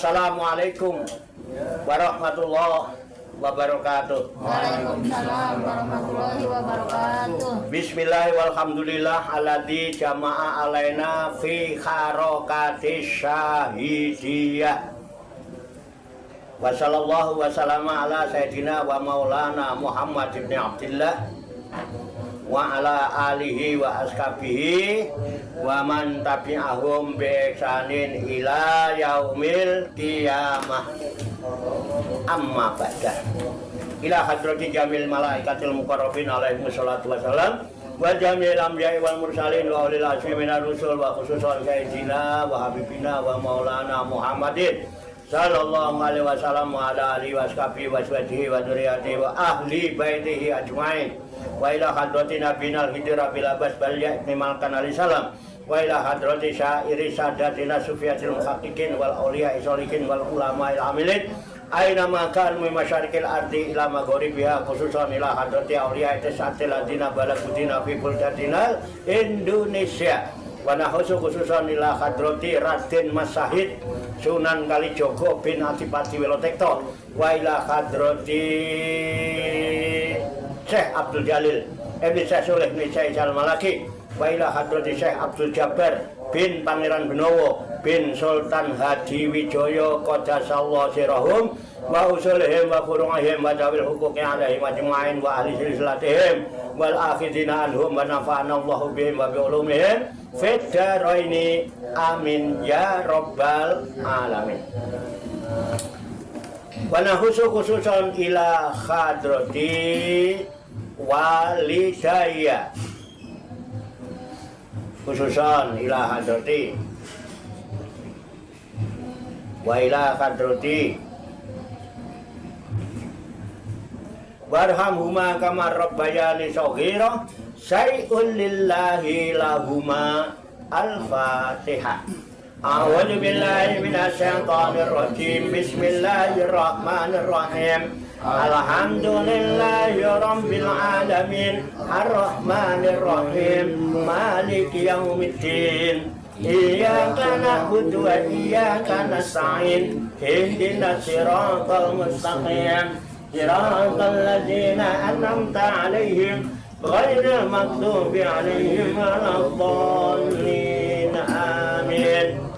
Assalamualaikum warahmatullahi wabarakatuh. Waalaikumsalam warahmatullahi wabarakatuh. Bismillah walhamdulillah alladzi jama'a alaina fi harakati syahidiyah. Wa sallallahu wa sallama ala sayyidina wa maulana Muhammad ibn Abdillah wa ala alihi wa ashabihi wa man tabi'ahum bi ihsanin ila yaumil qiyamah. Amma ba'da. Ila hadrati jamil malaikatil muqarrabin alaihi wassalatu wassalam wa jamil anbiya'i wal mursalin wa ulil azmi minar rusul wa khususan sayyidina wa habibina wa maulana Muhammadin sallallahu alaihi wasallam wa ala alihi wa ashabihi wa aswajihi wa dzurriyyatihi wa ahli baitihi ajmain. Wa ila hadrati nabiyil hidra bil abbas balya mimalkan alaihi salam wa ila hadrati syairi sadatina sufiyatil muhaqqiqin wal auliya isolikin wal ulama'il amilin aina makan min masyariqil ardi ila maghribiha khususan ila hadrati auliya tasatil ladina balagudina fi buldatina Indonesia wa nahusu khususan ila hadrati Raden Masahid Sunan Kalijogo bin Adipati Welotekto wa ila hadrati Syekh Abdul Jalil Ibn Syekh Suleh bin Syekh Salmalaki wa ila hadrati Syekh Abdul Jabbar bin Pangeran Benowo bin Sultan Hadi Wijoyo Qadasallahu sirahum wa usulihim wa furu'ihim wa dawil hukuki alaihim ajma'in wa ahli silsilatihim wal akhidina anhum wa nafa'ana Allahu bihim wa bi'ulumihim fid dharaini amin ya rabbal alamin. Wa nahusu khususan ila hadrati walidayya khususan ila hadrati wa ila hadrati warhamhuma kama rabbayani shaghira syai'un lillahi lahuma al-fatihah. A'udzu billahi minasy syaithanir rajim. Bismillahirrahmanirrahim. Alhamdulillahi rabbil alamin arrahmanir rahim maliki yaumiddin iyyaka na'budu wa iyyaka nasta'in ihdinas siratal mustaqim siratal ladzina an'amta 'alaihim ghairil maghdubi 'alaihim waladdallin amin.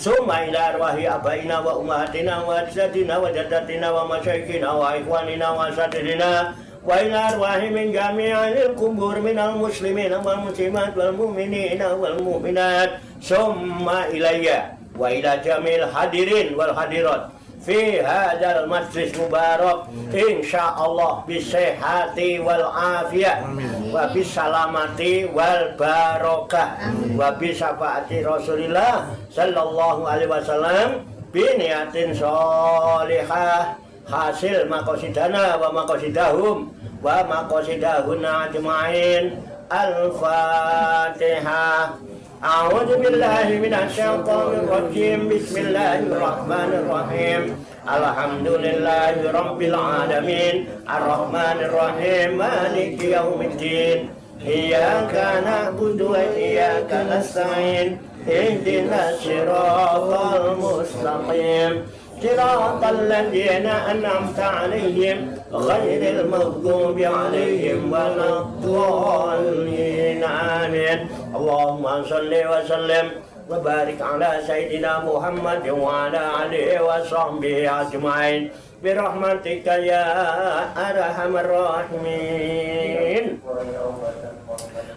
Summa ila arwahi abaina wa ummahatina wa ajdatina wa jaddatina wa masyayikhina wa ikhwanina wa sadirina wa ila arwahi min jami'il kubur minal muslimina wal muslimat wal mu'minina wal mu'minat. Summa ilayya wa ila jamil hadirin wal hadirat fi hadzal majlis mubarak insyaallah bisihhati wal afiyah wa bisalamati wal barakah wa bisafaati Rasulillah sallallahu alaihi wasallam bi niyatin sholihah hasil maqasidana wa maqasidahum wa maqasidahuna ajmain. Al-Fatihah. A'udzu billahi minasy syaithanir rajim. Bismillahirrahmanirrahim. Alhamdulillahi rabbil alamin arrahmanir rahim maliki yaumiddin iyyaka na'budu wa iyyaka nasta'in ihdinas siratal mustaqim siratal ladzina an'amta 'alaihim ghairil maghdubi 'alaihim waladdallin amin. Allahumma shalli wa sallim wa barik ala sayyidina Muhammad wa ala alihi wa sahbihi ajma'in bi rahmatika ya arhamar rahimin.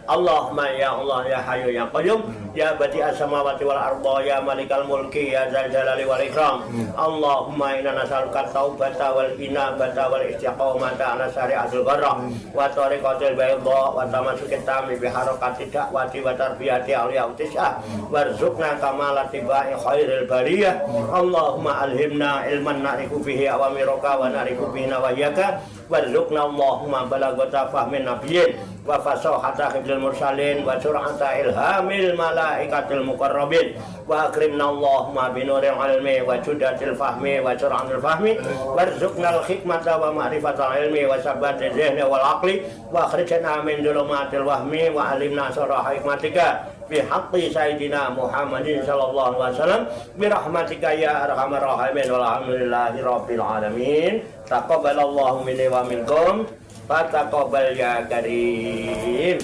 Allahumma ya Allah ya Hayyu ya Qayyum ya Badi'as samawati wal arda ya Malikal mulki ya Dzal jalali wal ikram. Allahumma inna nas'aluka taubata wal inabata wal istiqamata ala syari'atil gharra wa tariqatil bayda wa tamasukit tami bi harakati da'wati wa tarbiyati awliya utisah warzuqna kamalati ba'i khairil bariyah. Allahumma alhimna ilman na'rifu fihi awamiraka wa na'rifu bihi nawahyaka warzuqna Allahumma balagata fahmin nabiyyin wa fasahata hifdzil mursalin wa sur'ata ilhamil malaikatil muqarrabin wa akrimna Allahumma binuril ilmi wa judatil fahmi wa sur'atil fahmi warzuqnal hikmata wa ma'rifatal ilmi wa sabatil zihni wal aqli wa akhrijna min dhulumatil wahmi wa alimna surah hikmatika fi haqqi sayyidina Muhammadin sallallahu alaihi wasallam bi rahmatika ya arhamar rahimin walhamdulillahi rabbil alamin. Taqabbalallahu minni wa minkum fa taqabbal ya karim.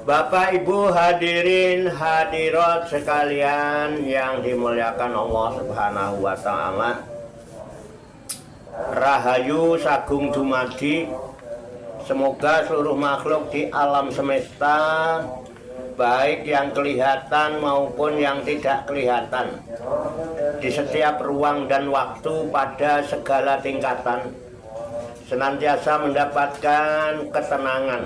Bapak Ibu hadirin hadirat sekalian yang dimuliakan Allah Subhanahu wa taala. Rahayu sagung dumadi. Semoga seluruh makhluk di alam semesta, baik yang kelihatan maupun yang tidak kelihatan, di setiap ruang dan waktu pada segala tingkatan, senantiasa mendapatkan ketenangan,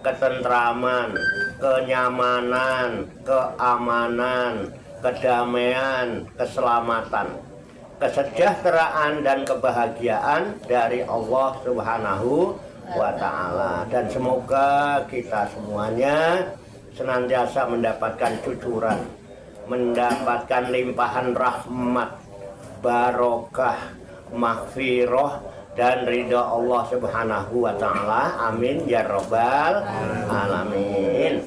ketentraman, kenyamanan, keamanan, kedamaian, keselamatan, kesejahteraan dan kebahagiaan dari Allah Subhanahu wa ta'ala. Dan semoga kita semuanya senantiasa mendapatkan cucuran, mendapatkan limpahan rahmat, barokah, maghfirah dan ridha Allah Subhanahu wa ta'ala. Amin ya rabbal alamin.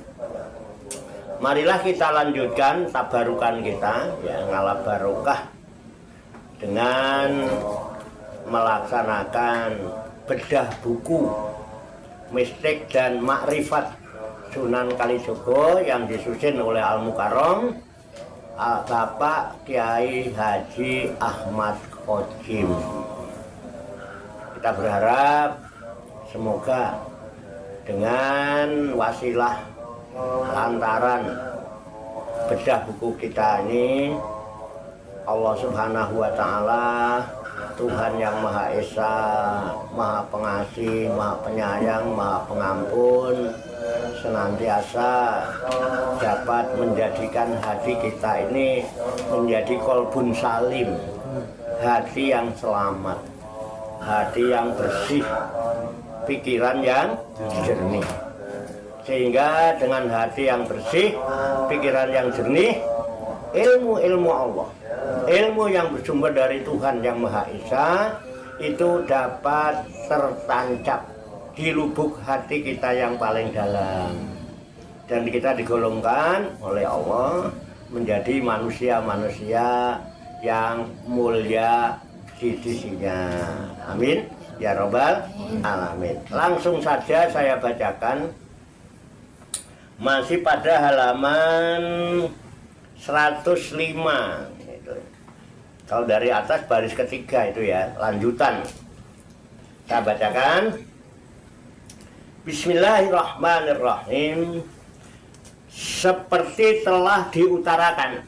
Marilah kita lanjutkan tabarukan kita, ya, ngalah barokah, dengan melaksanakan bedah buku mistik dan makrifat Sunan Kalijogo yang disusun oleh Al Mukarram Bapak Kiai Haji Ahmad Khodim. Kita berharap semoga dengan wasilah lantaran bedah buku kita ini, Allah Subhanahu wa ta'ala, Tuhan yang Maha Esa, Maha Pengasih, Maha Penyayang, Maha Pengampun, senantiasa dapat menjadikan hati kita ini menjadi kolbun salim, hati yang selamat, hati yang bersih, pikiran yang jernih. Sehingga dengan hati yang bersih, pikiran yang jernih, ilmu Allah, ilmu yang bersumber dari Tuhan yang Maha Esa itu dapat tertancap di lubuk hati kita yang paling dalam, dan kita digolongkan oleh Allah menjadi manusia-manusia yang mulia di sisinya. Amin ya rabbal alamin. Langsung saja saya bacakan, masih pada halaman 105. Kalau dari atas baris ketiga itu ya, lanjutan. Saya bacakan. Bismillahirrahmanirrahim. Seperti telah diutarakan,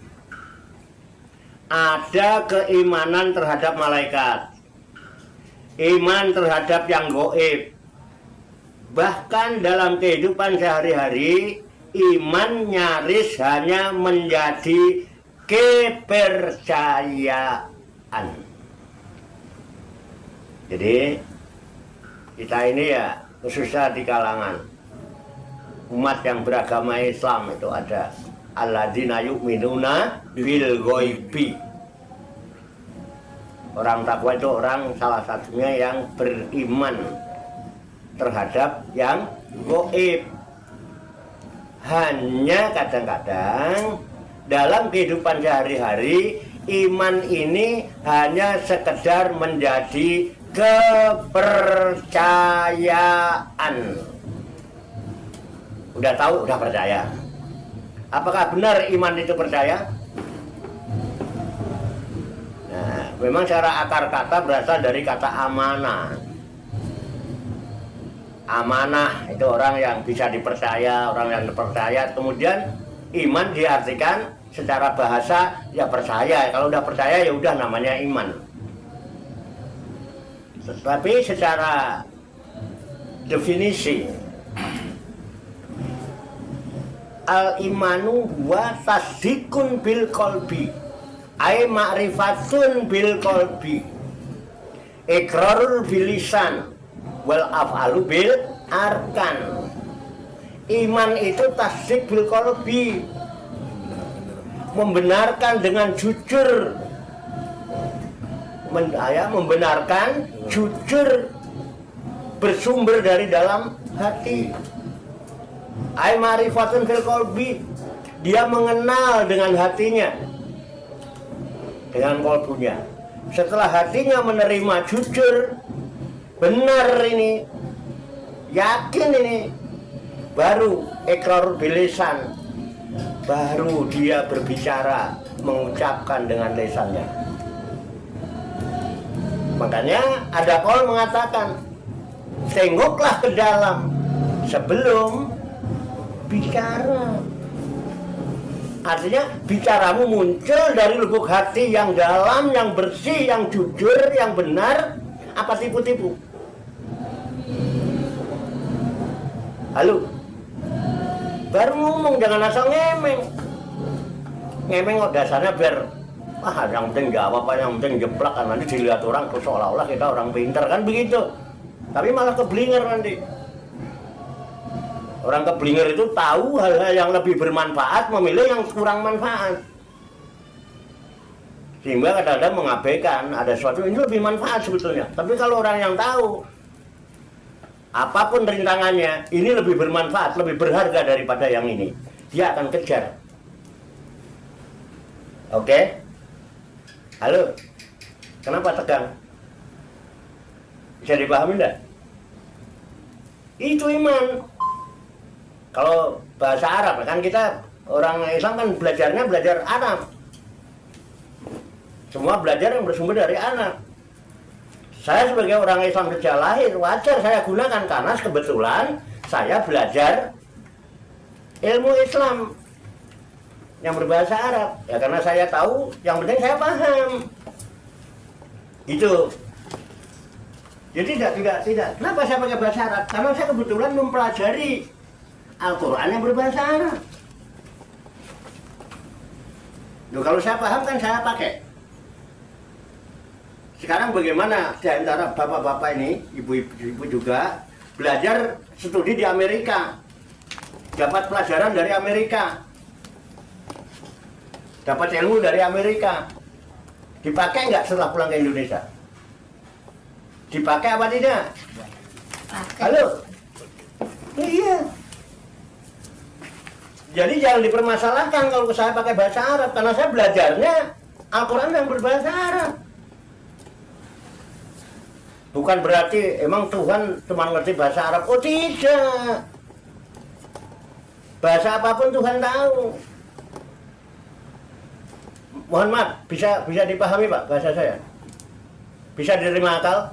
ada keimanan terhadap malaikat, iman terhadap yang gaib. Bahkan dalam kehidupan sehari-hari, iman nyaris hanya menjadi kepercayaan. Jadi kita ini ya, khususnya di kalangan umat yang beragama Islam itu ada alladzina yu'minuna bil ghaibi. Orang takwa itu orang salah satunya yang beriman terhadap yang gaib. Hanya kadang-kadang dalam kehidupan sehari-hari, iman ini hanya sekedar menjadi kepercayaan. Udah tahu, udah percaya. Apakah benar iman itu percaya? Nah, memang secara akar kata berasal dari kata amanah. Amanah itu orang yang bisa dipercaya, orang yang dipercaya. Kemudian iman diartikan secara bahasa ya percaya. Kalau udah percaya ya udah namanya iman. Tetapi secara definisi, al-imanu wa tasdikun bil qalbi, ay ma'rifatun bil qalbi, iqrarul bil lisan, wal af'alu bil arkan. Iman itu tasdik bil qalbi, membenarkan dengan jujur membenarkan jujur bersumber dari dalam hati. Ai ma'rifatun fil qalbi, dia mengenal dengan hatinya, dengan kolbunya. Setelah hatinya menerima jujur, benar ini, yakin ini, baru iqrar bil lisan, baru dia berbicara, mengucapkan dengan lisannya. Makanya ada qaul mengatakan, tengoklah ke dalam sebelum bicara. Artinya bicaramu muncul dari lubuk hati yang dalam, yang bersih, yang jujur, yang benar, apa tipu-tipu? Halo, baru ngomong, jangan asal ngemeng. Ngemeng kok dasarnya biar yang penting jawab apa, yang penting jeplak, kan nanti dilihat orang tuh seolah-olah kita orang pintar, kan begitu. Tapi malah keblinger nanti. Orang keblinger itu tahu hal-hal yang lebih bermanfaat, memilih yang kurang manfaat. Sehingga kadang-kadang mengabaikan ada sesuatu ini lebih manfaat sebetulnya. Tapi kalau orang yang tahu apapun rintangannya, ini lebih bermanfaat, lebih berharga daripada yang ini, dia akan kejar. Oke? Halo? Kenapa tegang? Bisa dipahami enggak? Itu iman. Kalau bahasa Arab, kan kita orang Islam kan belajarnya belajar Arab. Semua belajar yang bersumber dari Arab. Saya sebagai orang Islam sejak lahir, wajar saya gunakan karena kebetulan saya belajar ilmu Islam yang berbahasa Arab. Ya karena saya tahu, yang penting saya paham. Itu. Jadi tidak. Kenapa saya pakai bahasa Arab? Karena saya kebetulan mempelajari Al-Quran yang berbahasa Arab. Loh, kalau saya paham kan saya pakai. Sekarang bagaimana di antara bapak-bapak ini, ibu-ibu juga, belajar studi di Amerika, dapat pelajaran dari Amerika, dapat ilmu dari Amerika, dipakai nggak setelah pulang ke Indonesia? Dipakai apa tidak? Halo? Iya. Jadi jangan dipermasalahkan kalau saya pakai bahasa Arab, karena saya belajarnya Al-Quran yang berbahasa Arab. Bukan berarti emang Tuhan cuma ngerti bahasa Arab. Oh tidak. Bahasa apapun Tuhan tahu. Mohon maaf, bisa dipahami Pak bahasa saya? Bisa diterima akal?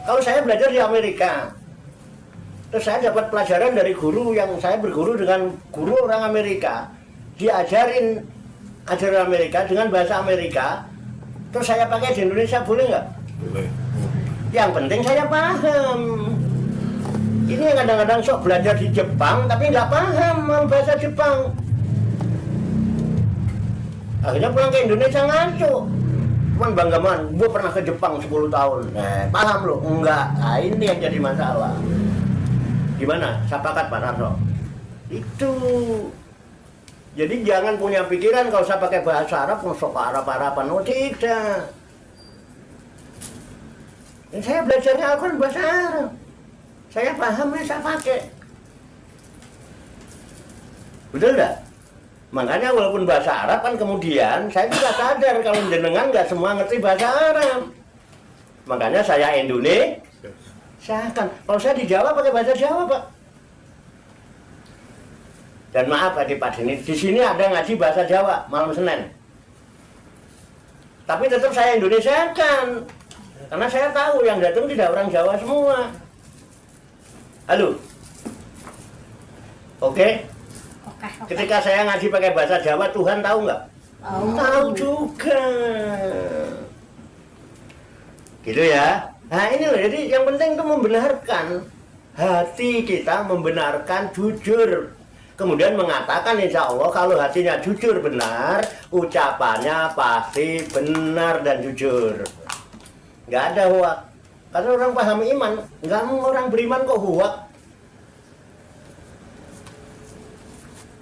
Kalau saya belajar di Amerika, terus saya dapat pelajaran dari guru yang saya berguru dengan guru orang Amerika. Dia ajarin ajaran Amerika dengan bahasa Amerika. Terus saya pakai di Indonesia, boleh nggak? Boleh. Yang penting saya paham. Ini yang kadang-kadang sok belajar di Jepang tapi nggak paham bahasa Jepang. Akhirnya pulang ke Indonesia ngaco. Cuman banggaman, gue pernah ke Jepang 10 tahun. Paham loh? Enggak. Nah, ini yang jadi masalah. Gimana? Sepakat Pak Narso? Itu. Jadi jangan punya pikiran kalau saya pakai bahasa Arab, masuk Arab-Araban. Oh tidak. Dan saya belajarnya Al-Quran bahasa Arab. Saya paham, saya pakai. Betul enggak? Makanya walaupun bahasa Arab kan kemudian saya juga sadar kalau jenengan nggak semua ngerti bahasa Arab. Makanya saya Indonesia. Silakan. Kalau saya di Jawa pakai bahasa Jawa, Pak. Dan maaf adik-adik ini, di sini ada ngaji bahasa Jawa malam Senin. Tapi tetap saya Indonesia kan. Karena saya tahu yang datang tidak orang Jawa semua. Halo. Oke? Ketika saya ngaji pakai bahasa Jawa, Tuhan tahu nggak? Tahu juga. Gitu ya. Nah ini loh, jadi yang penting itu membenarkan hati kita, membenarkan jujur. Kemudian mengatakan insya Allah kalau hatinya jujur benar, ucapannya pasti benar dan jujur. Nggak ada hoak. Karena orang paham iman, nggak mau orang beriman kok hoak.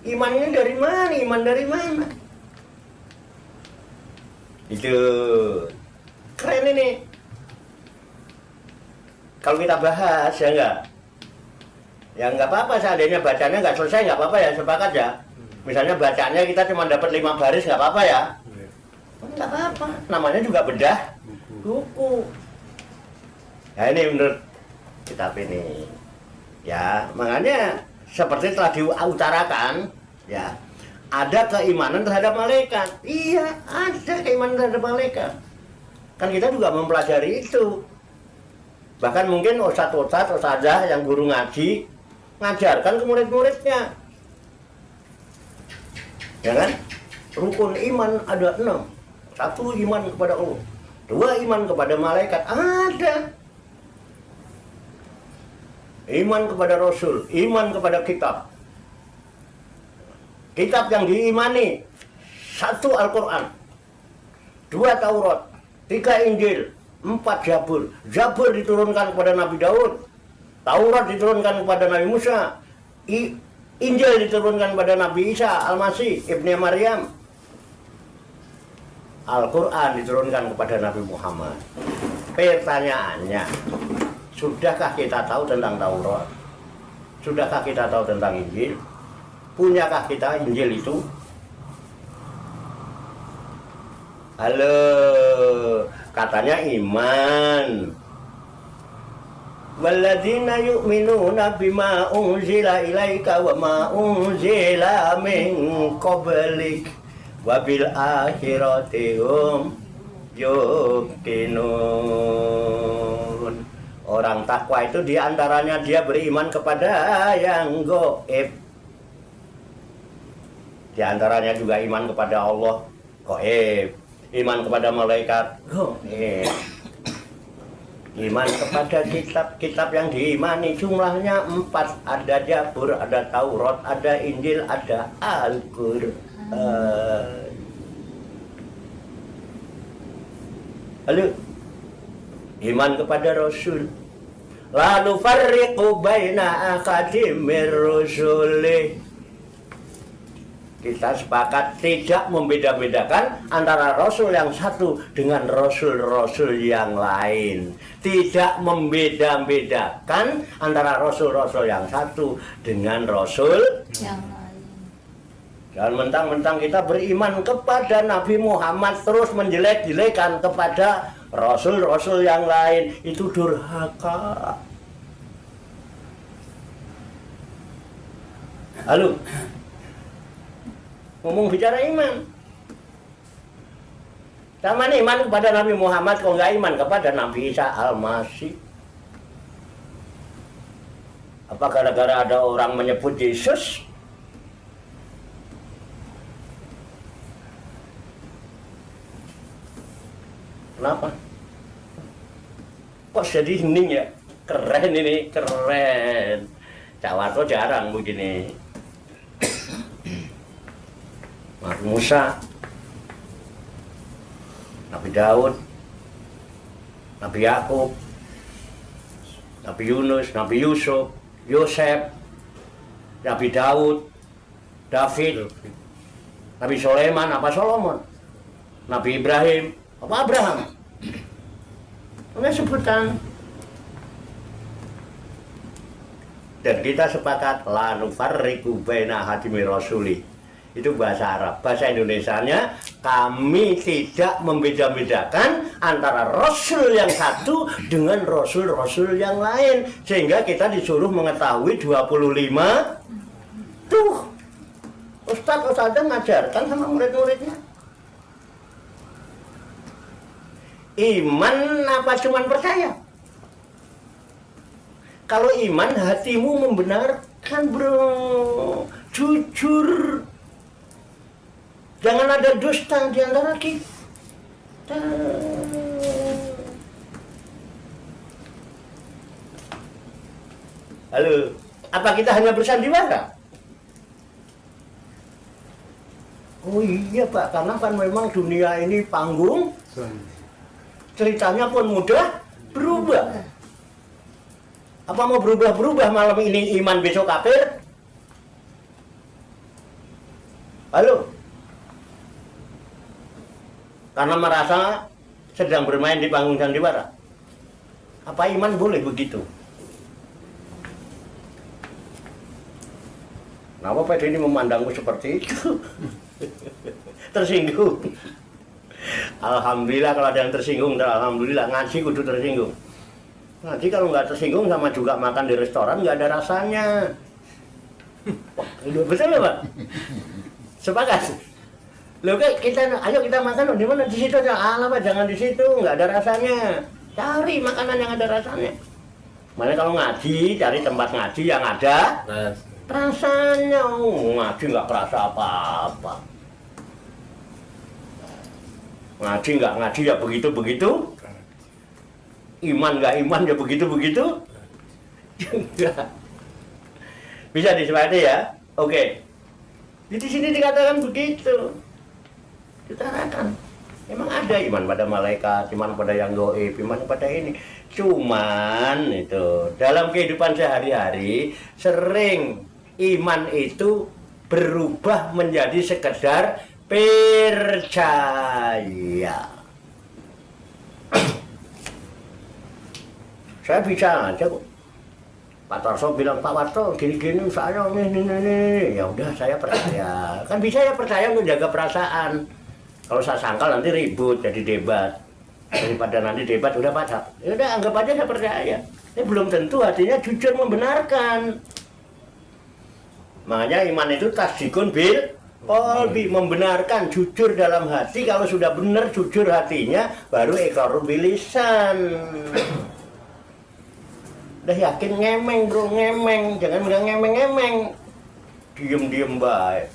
Iman ini dari mana? Iman dari mana? Itu. Keren ini. Kalau kita bahas ya enggak? Ya enggak apa-apa, seandainya bacanya enggak selesai enggak apa-apa ya, sepakat ya. Misalnya bacanya kita cuma dapat 5 baris enggak apa-apa ya. Enggak apa-apa, namanya juga bedah buku. Ya ini menurut kitab ini. Ya, makanya seperti telah diutarakan, ya, ada keimanan terhadap malaikat. Iya, ada keimanan terhadap malaikat. Kan kita juga mempelajari itu. Bahkan mungkin ustadzah yang guru ngaji ngajarkan ke murid-muridnya. Ya kan? Rukun iman ada 6. 1 iman kepada Allah. 2 iman kepada malaikat. Ada. Iman kepada Rasul, iman kepada kitab. Kitab yang diimani 1 Al-Quran, 2 Taurat, 3 Injil, 4 Zabur. Zabur diturunkan kepada Nabi Daud, Taurat diturunkan kepada Nabi Musa, Injil diturunkan kepada Nabi Isa Al-Masih, Ibnu Maryam. Al-Quran diturunkan kepada Nabi Muhammad. Pertanyaannya, sudahkah kita tahu tentang Taurat? Sudahkah kita tahu tentang Injil? Punyakah kita Injil itu? Halo, katanya iman. Walladzina yu'minuna bima unzila ilaika wa ma unzila min qablik wa bil akhirati hum yuqinun. Orang takwa itu diantaranya dia beriman kepada yang gaib. Di antaranya juga iman kepada Allah, gaib. Iman kepada malaikat, gaib. Iman kepada kitab-kitab yang diimani jumlahnya 4. Ada Zabur, ada Taurat, ada Injil, ada Al-Quran. Lalu iman kepada Rasul. Lalu farriqu baina akadimir rusuli. Kita sepakat tidak membeda-bedakan antara Rasul yang satu dengan Rasul-Rasul yang lain. Tidak membeda-bedakan antara Rasul-Rasul yang satu dengan Rasul yang lain. Jangan mentang-mentang kita beriman kepada Nabi Muhammad terus menjelek-jelekan kepada Rasul-Rasul yang lain. Itu durhaka. Halo, ngomong bicara iman. Sama nih iman kepada Nabi Muhammad, kok nggak iman kepada Nabi Isa Al-Masih? Apa gara-gara ada orang menyebut Yesus? Kenapa? Kok jadi hening ya? Keren ini, keren. Cawato jarang begini. Nabi Musa, Nabi Daud, Nabi Yakub, Nabi Yunus, Nabi Yusuf, Yosef, Nabi Daud, David, Nabi Sulaiman, apa Solomon, Nabi Ibrahim, apa Abraham. Ini sebutan. Dan kita sepakat la nufarriqu baina hadimi rasuli. Itu bahasa Arab. Bahasa Indonesianya, kami tidak membeda-bedakan antara Rasul yang satu dengan Rasul-Rasul yang lain. Sehingga kita disuruh mengetahui 25. Tuh, Ustadz ngajarkan sama murid-muridnya. Iman apa cuman percaya? Kalau iman, hatimu membenarkan, bro. Jujur. Jangan ada dusta di antara kita. Halo, apa kita hanya bersandiwara? Oh iya Pak, karena kan memang dunia ini panggung. Ceritanya pun mudah berubah. Apa mau berubah-berubah malam ini iman besok kafir? Halo? Karena merasa sedang bermain di panggung sandiwara. Apa iman boleh begitu? Kenapa Pak ini memandangmu seperti itu? Tersinggung. Alhamdulillah kalau ada yang tersinggung, alhamdulillah ngaji kudu tersinggung. Ngaji kalau nggak tersinggung sama juga makan di restoran nggak ada rasanya. Betul ya Pak? Sepakat? Loh kita, ayo kita makan di mana? Di situ aja. Alah Pak, jangan di situ, nggak ada rasanya. Cari makanan yang ada rasanya. Makanya kalau ngaji, cari tempat ngaji yang ada rasanya. Ngaji nggak perasa apa-apa. Ngaji nggak ngaji ya begitu-begitu. Iman nggak iman ya begitu-begitu. Bisa disepakati ya? Oke. Di sini dikatakan begitu. Ditarakan. Memang ada iman pada malaikat, iman pada yang gaib, iman pada ini. Cuman itu dalam kehidupan sehari-hari sering iman itu berubah menjadi sekedar percaya. Saya bisa aja kok. Pak Tarso bilang, Pak Warto gini-gini saya ini. Ya udah saya percaya. Kan bisa ya percaya untuk jaga perasaan. Kalau saya sangkal nanti ribut jadi debat. Daripada nanti debat udah Pak. Ya udah anggap aja saya percaya. Ini belum tentu hatinya jujur membenarkan. Makanya iman itu tasdikun bil qalbi, membenarkan jujur dalam hati. Kalau sudah benar jujur hatinya baru iqrarul bil lisan. Udah yakin ngemeng bro, ngemeng, jangan bilang ngemeng-ngemeng, diem-diem baik.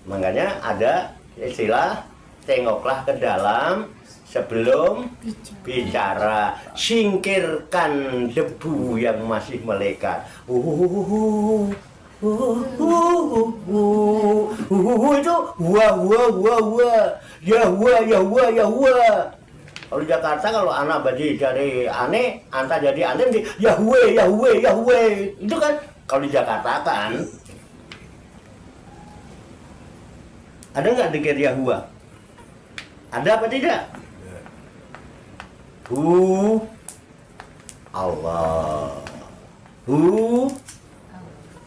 Makanya ada istilah tengoklah ke dalam sebelum bicara, singkirkan debu yang masih melekat. Itu wah. Kalau di Jakarta kalau anak bagi jadi aneh, anta jadi aneh di Yahweh. Itu kan kalau di Jakarta kan. Ada nggak dikir Yahweh? Ada apa tidak? Allah.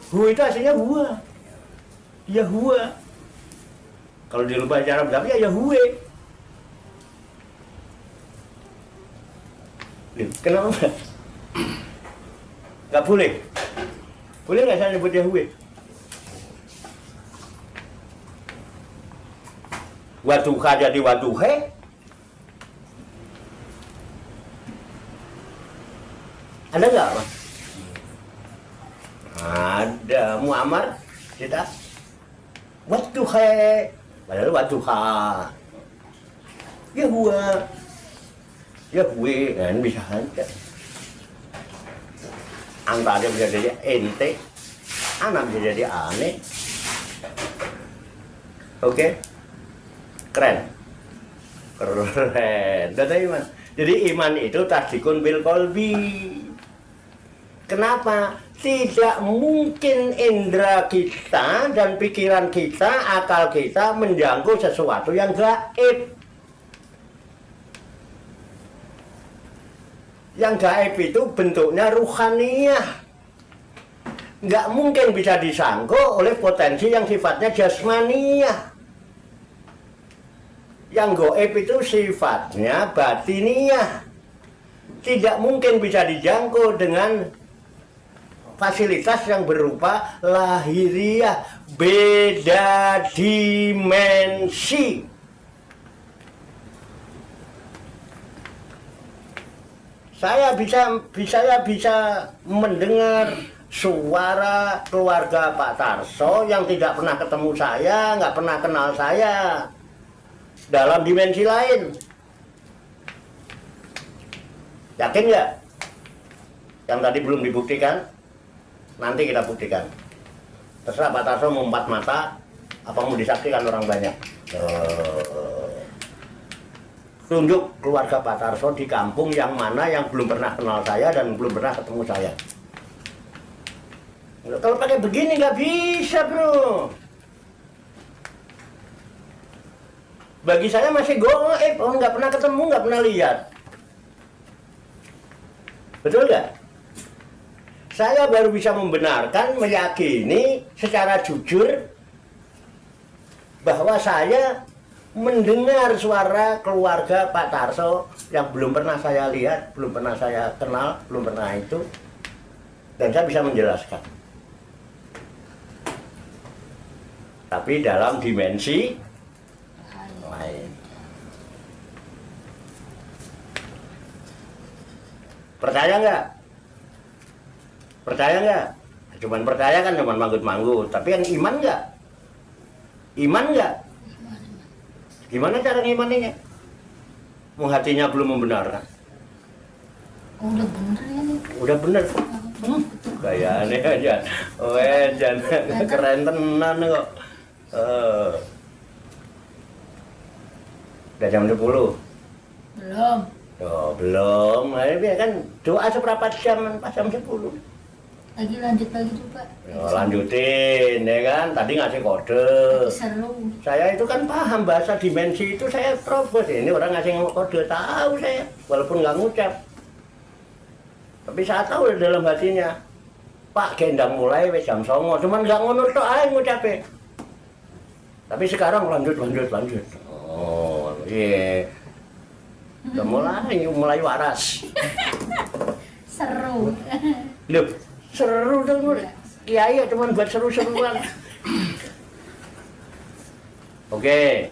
Itu aslinya huwa. Yahweh. Kalau di bahasa Arab berarti ya Yahweh. Kenapa? Gak boleh? Boleh nggak saya nyebut Yahweh? Waduha jadi waduhe? Ada nggak Mas? Ada. Muammar kita waduhe, padahal waduha. Yahweh kan bisa aja. Antara bisa jadi ente, anak bisa jadi aneh. Oke? Keren. Data iman. Jadi iman itu tasdikun bil qalbi. Kenapa? Tidak mungkin indera kita dan pikiran kita, akal kita menjangkau sesuatu yang gaib. Yang gaib itu bentuknya ruhaniyah. Nggak mungkin bisa disangkau oleh potensi yang sifatnya jasmaniyah. Yang gaib itu sifatnya batiniyah. Tidak mungkin bisa dijangkau dengan fasilitas yang berupa lahiriah. Beda dimensi. Saya bisa mendengar suara keluarga Pak Tarso yang tidak pernah ketemu saya, nggak pernah kenal saya, dalam dimensi lain. Yakin nggak? Yang tadi belum dibuktikan, nanti kita buktikan. Terserah Pak Tarso mau 4 mata, apa mau disaksikan orang banyak. Tunjuk keluarga Pak Tarso di kampung yang mana yang belum pernah kenal saya dan belum pernah ketemu saya. Kalau pakai begini nggak bisa bro. Bagi saya masih goib, orang nggak pernah ketemu, nggak pernah lihat. Betul nggak? Saya baru bisa membenarkan, meyakini secara jujur bahwa saya mendengar suara keluarga Pak Tarso yang belum pernah saya lihat, belum pernah saya kenal, belum pernah itu, dan saya bisa menjelaskan. Tapi dalam dimensi lain. Percaya nggak? Percaya nggak? Cuman percaya kan cuman manggut-manggut. Tapi yang iman nggak? Iman nggak? Gimana cara ngimaninya? Hatinya belum membenarkan. Udah bener ya nih. Udah bener. Kayak aneh aja. Jangan keren tenan kok. Udah jam 10. Belum. Oh, belum. Ini kan doa seberapa jam pas jam 10. Lagi lanjut lagi tuh Pak. Lanjutin ya kan. Tadi ngasih kode. Seru. Saya itu kan paham bahasa dimensi itu, saya terobos. Ini orang ngasih kode, tahu saya. Walaupun nggak ngucap. Tapi saya tahu dalam hatinya. Pak gendang mulai wis jam 09.00. Cuman nggak ngono tok ae ngucape. Tapi sekarang lanjut. Oh, iya. Udah mulai waras. Seru. Loh, seru tuh. Kiai ya cuman buat seru-seruan. Oke.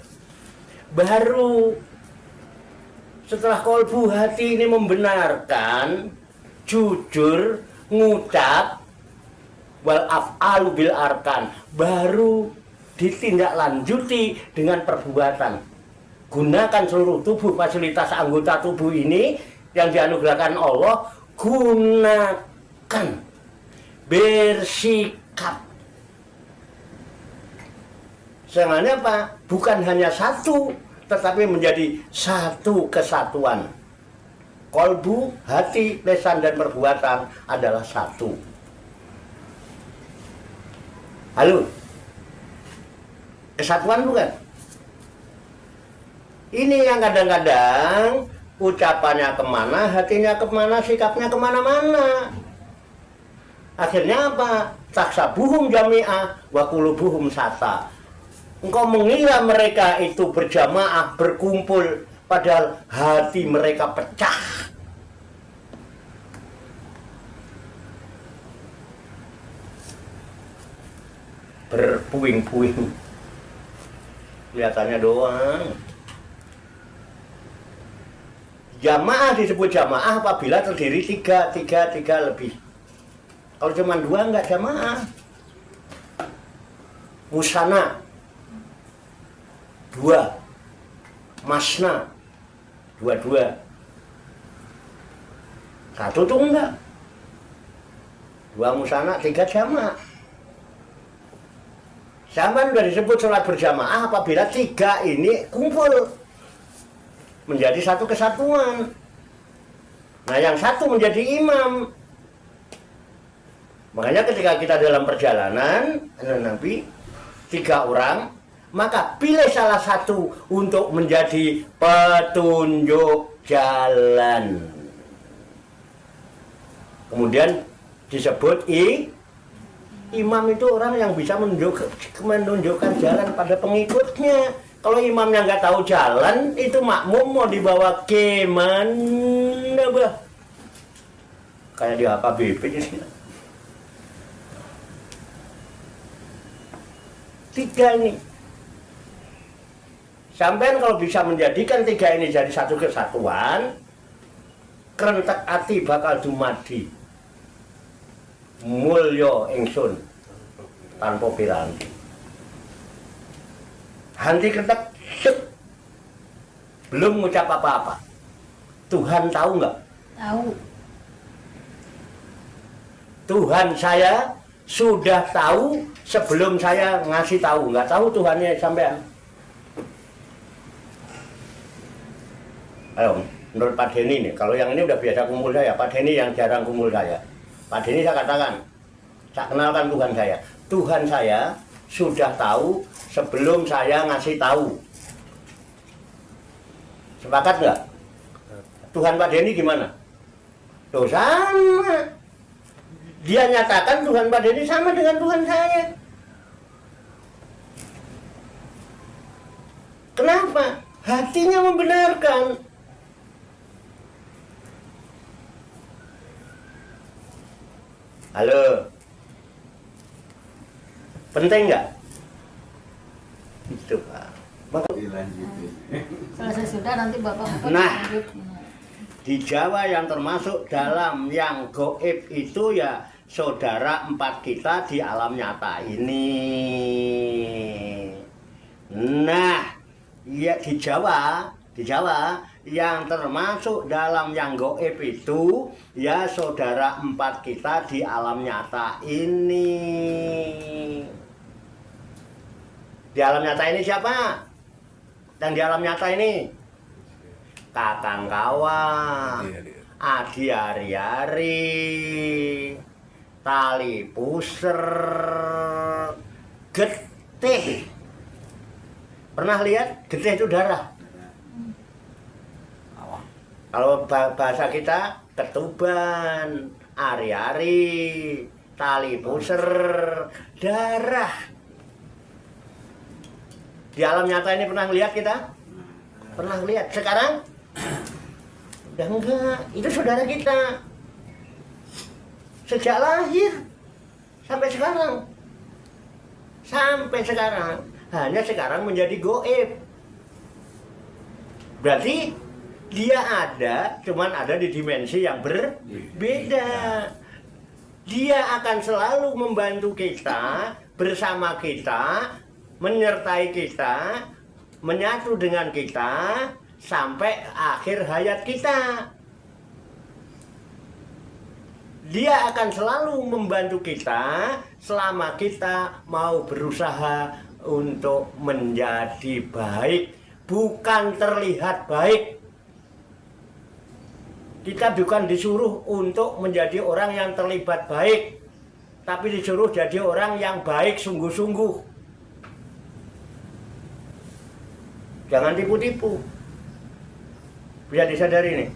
Baru setelah kolbu hati ini membenarkan, jujur, ngucap, wal af'alu bil arkan, baru ditindaklanjuti dengan perbuatan. Gunakan seluruh tubuh, fasilitas anggota tubuh ini yang dianugerahkan Allah, gunakan, bersikap. Sengaja apa? Bukan hanya satu, tetapi menjadi satu kesatuan. Kolbu, hati, lisan, dan perbuatan adalah satu. Halo? Kesatuan bukan? Ini yang kadang-kadang ucapannya kemana, hatinya kemana, sikapnya kemana-mana. Akhirnya apa? Taksabuhum jami'ah wa qulubuhum sata. Engkau mengira mereka itu berjamaah, berkumpul, padahal hati mereka pecah. Berpuing-puing. Kelihatannya doang. Jamaah disebut jamaah apabila terdiri tiga lebih. Kalau cuma 2 enggak jamaah. Musana 2, masna 2. 1 tuh enggak. 2 musana, 3 jamaah. Zaman sudah disebut sholat berjamaah apabila 3 ini kumpul menjadi satu kesatuan. Nah, yang satu menjadi imam. Makanya ketika kita dalam perjalanan Nabi 3 orang, maka pilih salah satu untuk menjadi petunjuk jalan. Kemudian disebut imam itu orang yang bisa menunjukkan jalan pada pengikutnya. Kalau imamnya nggak tahu jalan, itu makmum mau dibawa ke mana, bah? Kayak di HKBP ini. 3 ini. Sampean kalau bisa menjadikan 3 ini jadi satu kesatuan, kerentek ati bakal dumadi. Mulya ingsun tanpa piranti. Hanti kentek, belum mengucap apa-apa. Tuhan tahu nggak? Tahu. Tuhan saya sudah tahu sebelum saya ngasih tahu. Nggak tahu Tuhannya sampean. Ayo, menurut Pak Denny nih, kalau yang ini udah biasa kumpul saya, Pak Denny yang jarang kumpul saya. Pak Denny saya katakan, saya kenalkan Tuhan saya. Tuhan saya sudah tahu sebelum saya ngasih tahu. Sepakat nggak? Tuhan Pak Denny gimana? Tuh sama. Dia nyatakan Tuhan Pak Denny sama dengan Tuhan saya. Kenapa? Hatinya membenarkan. Halo. Penting nggak? Itu Pak. Selesai sudah nanti Bapak Nah. lanjut. Di Jawa yang termasuk dalam yang goib itu ya saudara empat kita di alam nyata ini. Nah, ya di Jawa yang termasuk dalam yang goib itu ya saudara empat kita di alam nyata ini. Di alam nyata ini siapa? Dan di alam nyata ini Kakang Kawa, Adi Ari-ari, Tali Puser, Getih. Pernah lihat getih itu darah? Kalau bahasa kita ketuban, ari-ari, tali puser, darah. Di alam nyata ini pernah lihat kita? Pernah lihat. Sekarang udah enggak, itu saudara kita sejak lahir sampai sekarang hanya sekarang menjadi goib. Berarti dia ada, cuman ada di dimensi yang berbeda. Dia akan selalu membantu kita, bersama kita, menyertai kita, menyatu dengan kita sampai akhir hayat kita. Dia akan selalu membantu kita selama kita mau berusaha untuk menjadi baik, bukan terlihat baik. Kita bukan disuruh untuk menjadi orang yang terlibat baik, tapi disuruh jadi orang yang baik sungguh-sungguh. Jangan tipu-tipu. Bisa disadari nih.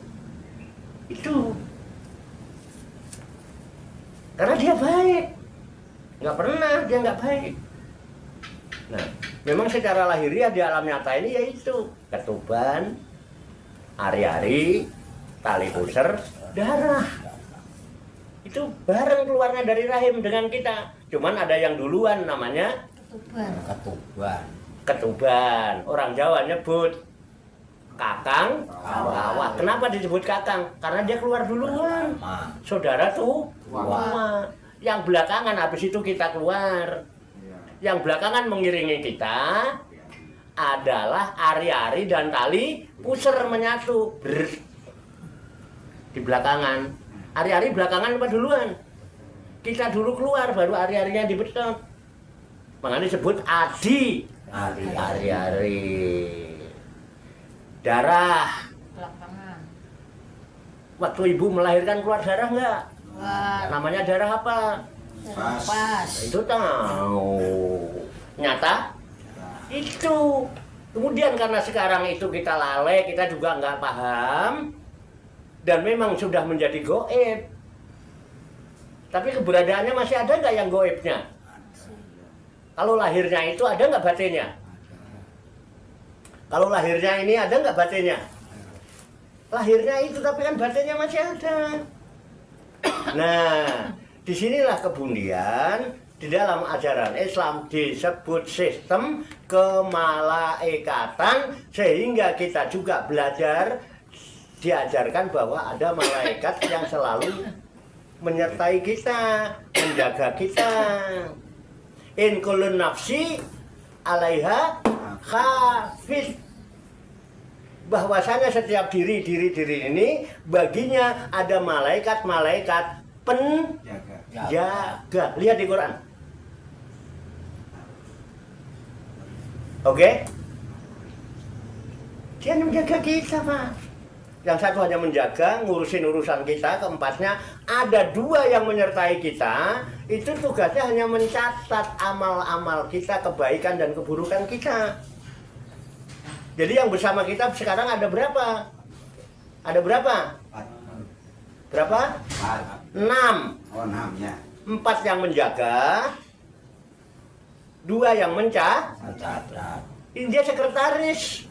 Itu. Karena dia baik. Nggak pernah dia nggak baik. Nah, memang secara lahiriah di alam nyata ini yaitu ketuban, ari-ari, tali puser, darah. Itu bareng keluarnya dari rahim dengan kita. Cuman ada yang duluan namanya ketuban. Orang Jawa nyebut Kakang Kawa. Kenapa disebut Kakang? Karena dia keluar duluan. Saudara tuh yang belakangan habis itu kita keluar. Yang belakangan mengiringi kita adalah ari-ari dan tali puser menyatu. Di belakangan. Ari-ari belakangan apa duluan? Kita dulu keluar baru ari-arinya dibetot. Makanya disebut adi. Ari-ari. Darah. Belakangan. Waktu ibu melahirkan keluar darah enggak? Keluar. Namanya darah apa? Pas. Itu tahu. Nyata? Itu. Kemudian karena sekarang itu kita lalai, kita juga nggak paham. Dan memang sudah menjadi goib. Tapi keberadaannya masih ada nggak yang goibnya? Kalau lahirnya itu ada nggak batinnya? Kalau lahirnya ini ada nggak batinnya? Lahirnya itu tapi kan batinnya masih ada. Nah, disinilah kemudian di dalam ajaran Islam disebut sistem kemalaikatan, sehingga kita juga belajar diajarkan bahwa ada malaikat yang selalu menyertai kita, menjaga kita. In kullu nafsi alaiha hafiz. Bahwasanya setiap diri ini baginya ada malaikat penjaga. Lihat di Quran. Oke? Dia menjaga kita, Pak. Yang satu hanya menjaga, ngurusin urusan kita. Keempatnya ada dua yang menyertai kita. Itu tugasnya hanya mencatat amal-amal kita, kebaikan dan keburukan kita. Jadi yang bersama kita sekarang ada berapa? Ada berapa? Berapa? 6. Oh, 6 ya. 4 yang menjaga, 2 yang Mencatat. ini dia sekretaris.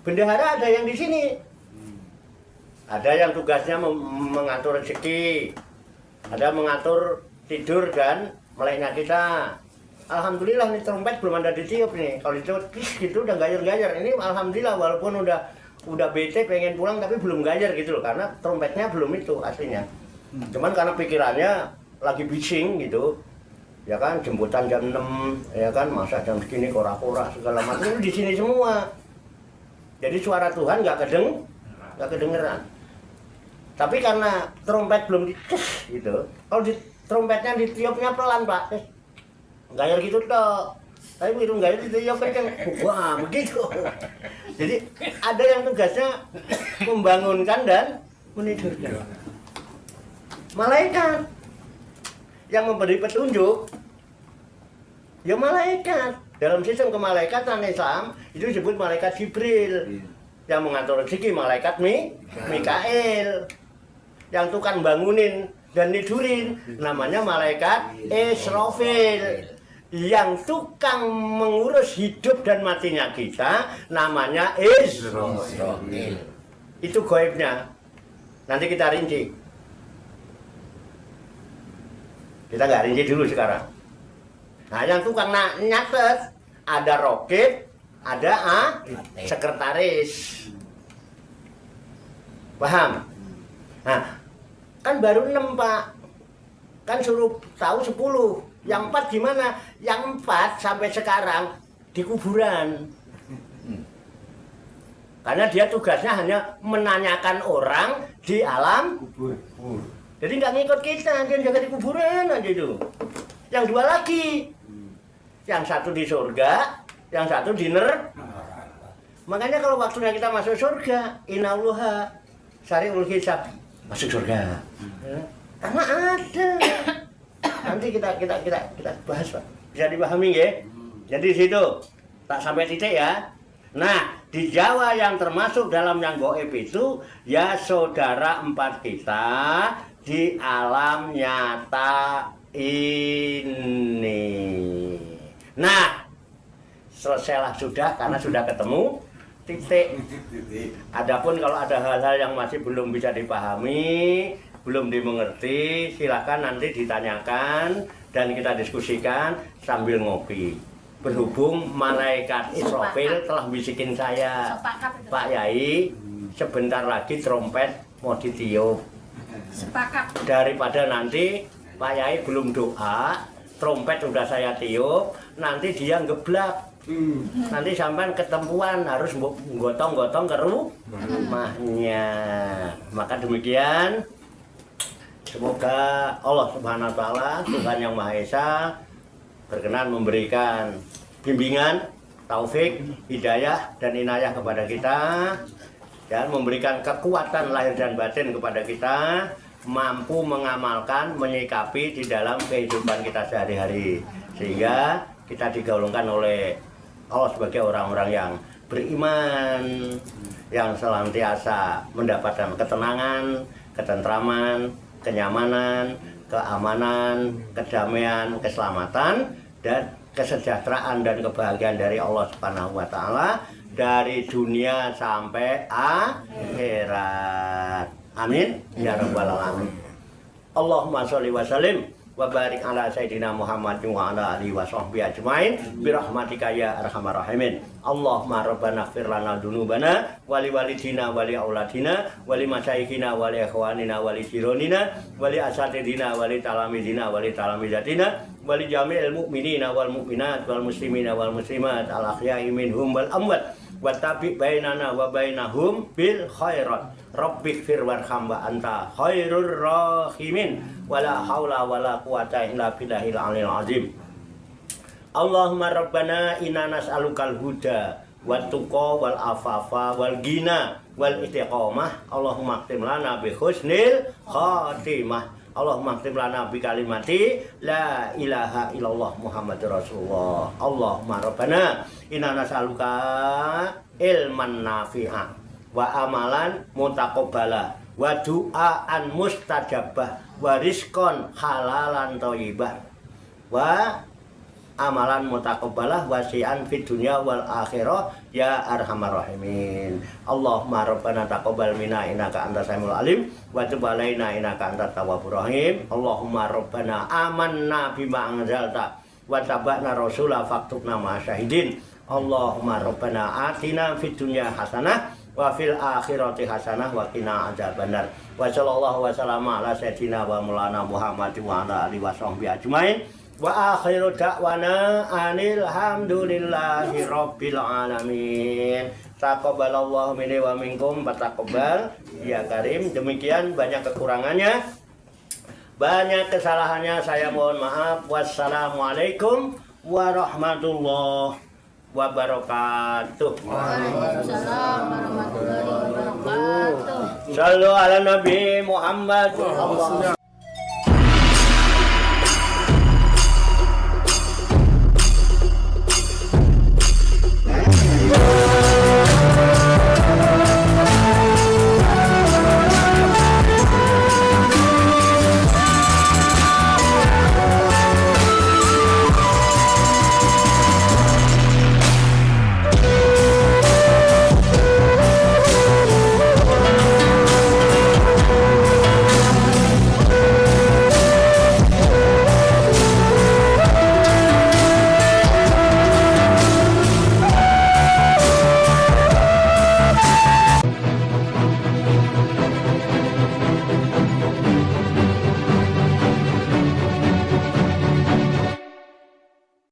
Bendahara ada yang di sini. Ada yang tugasnya mengatur rezeki, ada mengatur tidur dan meleknya kita. Alhamdulillah nih trompet belum ada ditiup nih. Kalau ditiup gitu udah gayer-gayer. Ini alhamdulillah walaupun udah bete pengen pulang tapi belum gayer gitu loh, karena trompetnya belum itu aslinya. Cuman karena pikirannya lagi bising gitu. Ya kan jemputan jam 6, ya kan masa jam segini korak-korak segala macam itu di sini semua. Jadi suara Tuhan nggak kedengeran. Tapi karena trompet belum gitu. Kalau di trompetnya ditiupnya pelan Pak, gayer gitu toh. Tapi begitu gayer ditiup kenceng, wah begitu. Jadi ada yang tugasnya membangunkan dan menidurkan. Malaikat yang memberi petunjuk, ya malaikat. Dalam sistem kemalaikatan Islam itu disebut malaikat Jibril. Yang mengatur rezeki malaikat Mikail. Yang tukang bangunin dan tidurin namanya malaikat Israfil. Yang tukang mengurus hidup dan matinya kita namanya Israfil. Itu gaibnya. Nanti kita rinci. Kita nggak rinci dulu sekarang. Nah, yang tukang nyatet ada rokib, ada sekretaris. Paham? Nah, kan baru 6 Pak. Kan suruh tahu 10. Yang 4 gimana? Yang 4 sampai sekarang di kuburan. Karena dia tugasnya hanya menanyakan orang di alam Kubur. Jadi nggak ngikut kita, dia jaga di kuburan aja itu. Yang 2 lagi, yang 1 di surga, yang 1 di Makanya kalau waktunya kita masuk surga, innallaha sari'ul hisab, masuk surga. Karena ada. Nanti kita bahas Pak. Bisa dipahami ya? Jadi di situ tak sampai titik ya. Nah, di Jawa yang termasuk dalam yang gaib itu ya saudara 4 kita di alam nyata ini. Nah, selesailah sudah karena sudah ketemu titik. Adapun kalau ada hal-hal yang masih belum bisa dipahami, belum dimengerti, silakan nanti ditanyakan dan kita diskusikan sambil ngopi. Berhubung malaikat Israfil telah bisikin saya, Pak Yai, sebentar lagi trompet mau ditiup. Sepakat. Daripada nanti Pak Yai belum doa, trompet udah saya tiup, nanti dia ngeblak. Nanti sampai ketempuan harus gotong-gotong ke rumahnya. Maka demikian, semoga Allah Subhanahu wa Ta'ala, Tuhan yang Maha Esa, berkenan memberikan bimbingan, taufik, hidayah, dan inayah kepada kita, dan memberikan kekuatan lahir dan batin kepada kita, mampu mengamalkan, menyikapi di dalam kehidupan kita sehari-hari, sehingga kita digolongkan oleh Allah sebagai orang-orang yang beriman, yang senantiasa mendapatkan ketenangan, ketentraman, kenyamanan, keamanan, kedamaian, keselamatan, dan kesejahteraan dan kebahagiaan dari Allah Subhanahu wa Ta'ala dari dunia sampai akhirat. Amin ya rabbal alamin. Allahumma sholli wa sallim wa barik ala sayyidina Muhammad wa ala alihi wa sahbihi ajmain bi rahmatika ya arhamar rahimin. Allahumma rabbana ighfir lana dzunubana wa li walidina wa li auladina wa li masyayikhina wa li ikhwanina wa li jironina wa li asatidina wa li talamidina wa li talamidatina wa li jami'il mu'minina wal mu'minat wal muslimina wal muslimat al ahya'i minhum wal amwat wa tabi bainana wa bainahum bil khairat. Rabbighfir warham wa anta khairur rahimin wala haula wala quwata illa billahil aliyil azim. Allahumma rabbana inna nas'alukal huda wat tuqa wal afafa wal ghina wal istiqamah. Allahumma khtim lana bi husnil khatimah. Allahumma khtim lana bi kalimati la ilaha illallah Muhammadur Rasulullah. Allahumma rabbana inna nas'aluka ilman nafi'a wa amalan mutaqabbala wa du'aan mustajabah wa rizqan halalan thayyibah wa amalan mutaqabbalah wasi'an fid dunya wal akhirah ya arhamar rahimin. Allahumma rabbana taqabbal minna innaka antas samiul alim wa tub alaina innaka antat tawwabur rahim. Allahumma rabbana amanna bima anzalta wa tabana rasula faktubna ma syahidin. Allahumma rabbana atina fid dunya hasanah wa fil akhirati hasanah wa qina adzabannar. Wa sallallahu wa sallama ala sayyidina wa maulana Muhammad wa ala alihi washabbihi ajmain. Wa akhiru da'wana anil hamdulillahi rabbil alamin. Taqabbalallahu minni wa minkum fataqabbal ya karim. Demikian, banyak kekurangannya, banyak kesalahannya, saya mohon maaf. Wassalamualaikum warahmatullahi wabarakatuh. Waalaikumsalam warahmatullahi wabarakatuh. Sallu ala Nabi Muhammad.